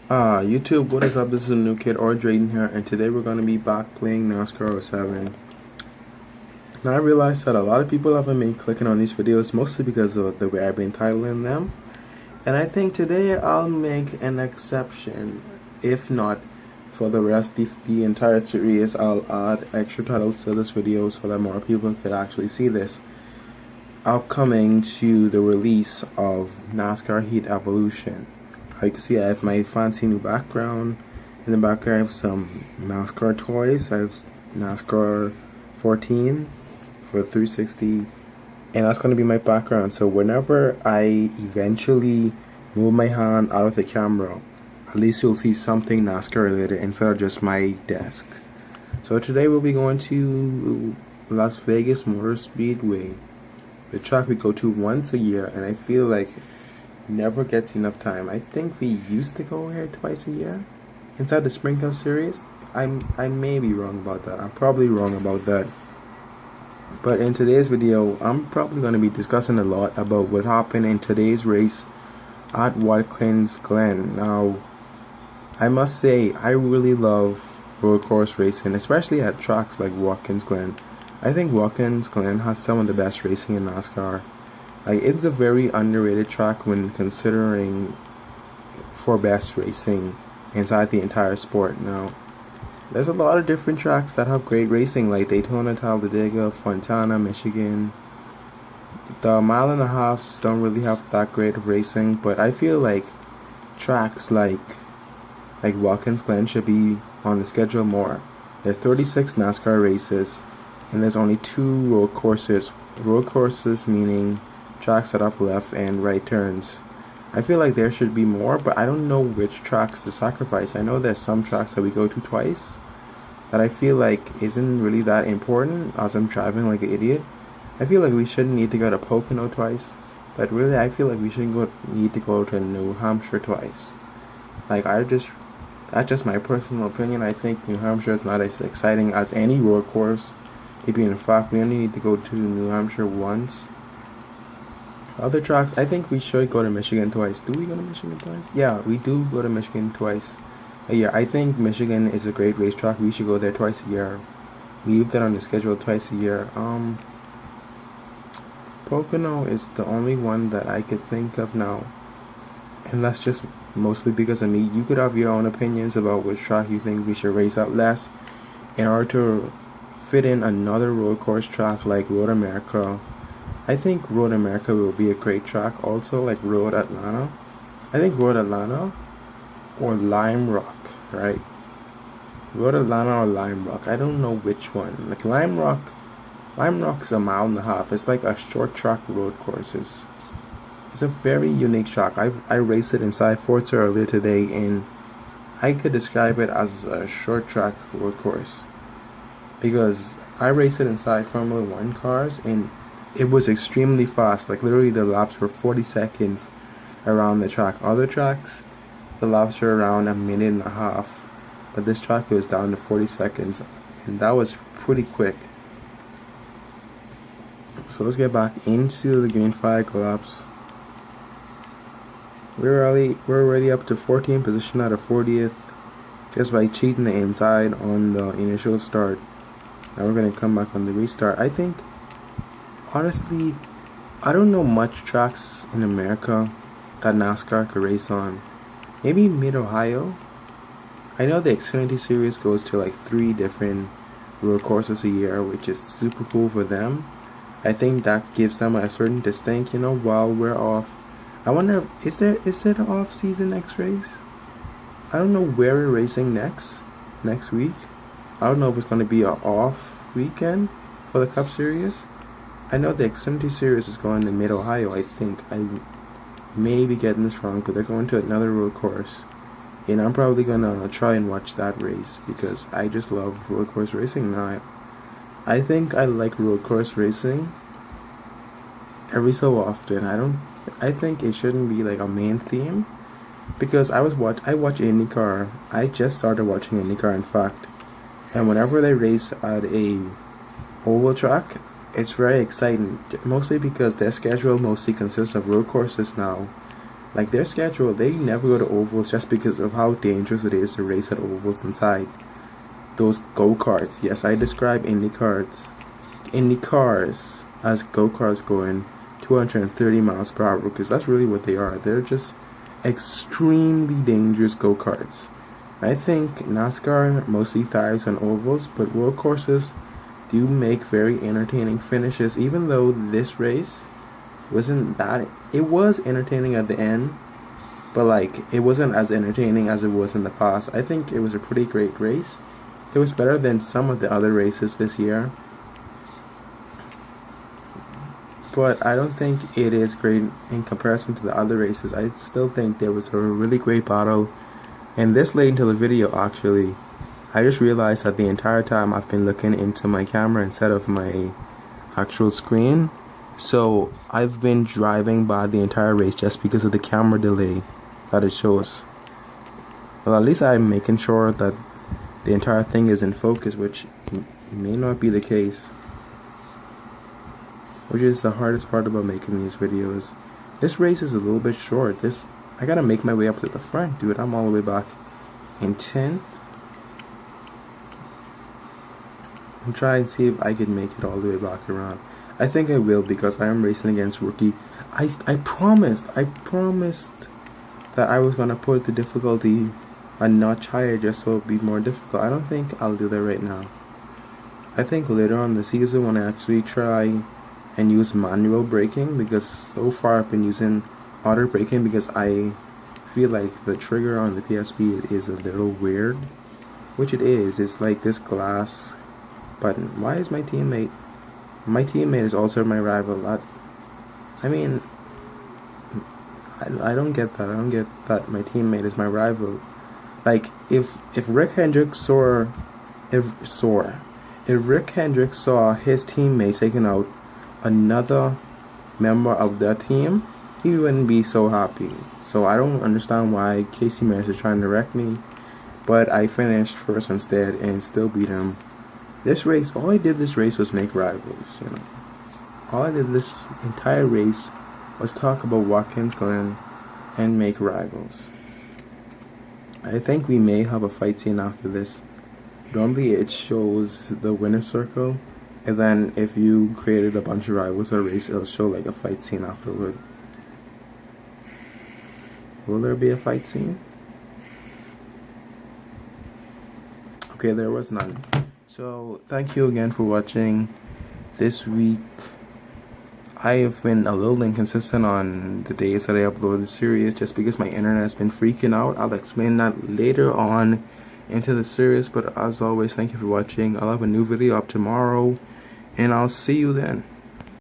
YouTube, what is up? This is a new kid or Drayden here, and today we're going to be back playing NASCAR 07. Now I realized that a lot of people haven't been clicking on these videos, mostly because of the way I've been titling them. And I think today I'll make an exception. If not, for the rest of the entire series, I'll add extra titles to this video so that more people could actually see this. Upcoming to the release of NASCAR Heat Evolution. You can see I have my fancy new background. In the background I have some NASCAR toys. I have NASCAR 14 for 360, and that's going to be my background. So whenever I eventually move my hand out of the camera, at least you'll see something NASCAR related instead of just my desk. So today we'll be going to Las Vegas Motor Speedway, the track we go to once a year, and I feel like never gets enough time. I think we used to go here twice a year inside the Spring Cup Series. I may be wrong about that. I'm probably wrong about that. But in today's video, I'm probably going to be discussing a lot about what happened in today's race at Watkins Glen. Now, I must say, I really love road course racing, especially at tracks like Watkins Glen. I think Watkins Glen has some of the best racing in NASCAR. It's a very underrated track when considering for best racing inside the entire sport. Now, there's a lot of different tracks that have great racing, like Daytona, Talladega, Fontana, Michigan. The mile and a halves don't really have that great of racing, but I feel like tracks like Watkins Glen should be on the schedule more. There's 36 NASCAR races, and there's only 2 road courses. Road courses meaning tracks that have left and right turns. I feel like there should be more, but I don't know which tracks to sacrifice. I know there's some tracks that we go to twice that I feel like isn't really that important as I'm driving like an idiot. I feel like we shouldn't need to go to Pocono twice, but really I feel like we shouldn't need to go to New Hampshire twice. That's just my personal opinion. I think New Hampshire is not as exciting as any road course. Maybe in fact we only need to go to New Hampshire once. Other tracks, I think we should go to Michigan twice. Do we go to Michigan twice? Yeah, we do go to Michigan twice a year. I think Michigan is a great racetrack. We should go there twice a year. Leave that on the schedule twice a year. Pocono is the only one that I could think of now. And that's just mostly because of me. You could have your own opinions about which track you think we should race at less in order to fit in another road course track like Road America. I think Road America will be a great track, also like Road Atlanta. I think Road Atlanta or Lime Rock, right? Road Atlanta or Lime Rock. I don't know which one. Like Lime Rock's a mile and a half. It's like a short track road courses. It's a very unique track. I raced it inside Forza earlier today, and I could describe it as a short track road course because I raced it inside Formula 1 cars, and it was extremely fast. Like literally the laps were 40 seconds around the track. Other tracks, the laps were around a minute and a half, but this track was down to 40 seconds, and that was pretty quick. So let's get back into the green flag laps. We're already up to 14th position out of 40th just by cheating the inside on the initial start. Now we're going to come back on the restart. I think honestly, I don't know much tracks in America that NASCAR could race on. Maybe Mid-Ohio. I know the Xfinity Series goes to like 3 different road courses a year, which is super cool for them. I think that gives them a certain distinct, while we're off. I wonder, is it an off-season next race? I don't know where we're racing next week. I don't know if it's going to be an off weekend for the Cup Series. I know the Xfinity Series is going to Mid-Ohio, I think. I may be getting this wrong, but they're going to another road course. And I'm probably going to try and watch that race because I just love road course racing now. I think I like road course racing every so often. I think it shouldn't be like a main theme because I watch IndyCar. I just started watching IndyCar, in fact. And whenever they race at a oval track, it's very exciting, mostly because their schedule mostly consists of road courses now. Like their schedule, they never go to ovals just because of how dangerous it is to race at ovals inside those go-karts. Yes, I describe Indy cars as go-karts going 230 miles per hour, because that's really what they are. They're just extremely dangerous go-karts. I think NASCAR mostly thrives on ovals, but road courses do make very entertaining finishes. Even though this race wasn't that, it was entertaining at the end, but like it wasn't as entertaining as it was in the past. I think it was a pretty great race. It was better than some of the other races this year, but I don't think it is great in comparison to the other races. I still think there was a really great battle. And this late into the video, actually, I just realized that the entire time I've been looking into my camera instead of my actual screen. So I've been driving by the entire race just because of the camera delay that it shows. Well, at least I'm making sure that the entire thing is in focus, which may not be the case. Which is the hardest part about making these videos. This race is a little bit short. I gotta make my way up to the front, dude. I'm all the way back in 10th. I'm trying to see if I can make it all the way back around. I think I will, because I am racing against rookie. I promised that I was gonna put the difficulty a notch higher just so it'd be more difficult. I don't think I'll do that right now. I think later on in the season when I actually try and use manual braking, because so far I've been using auto braking because I feel like the trigger on the PSP is a little weird, which it is. It's like this glass button. Why is my teammate is also my rival? I mean, I don't get that. I don't get that my teammate is my rival. Like if Rick Hendricks saw his teammate taking out another member of their team, he wouldn't be so happy. So I don't understand why Casey Mears is trying to wreck me, but I finished first instead and still beat him. This race, all I did this race was make rivals, you know. All I did this entire race was talk about Watkins, Glen, and make rivals. I think we may have a fight scene after this. Normally it shows the winner's circle, and then if you created a bunch of rivals or race, it'll show like a fight scene afterward. Will there be a fight scene? Okay, there was none. So thank you again for watching. This week I have been a little inconsistent on the days that I upload the series just because my internet has been freaking out. I'll explain that later on into the series, but as always, thank you for watching. I'll have a new video up tomorrow, and I'll see you then.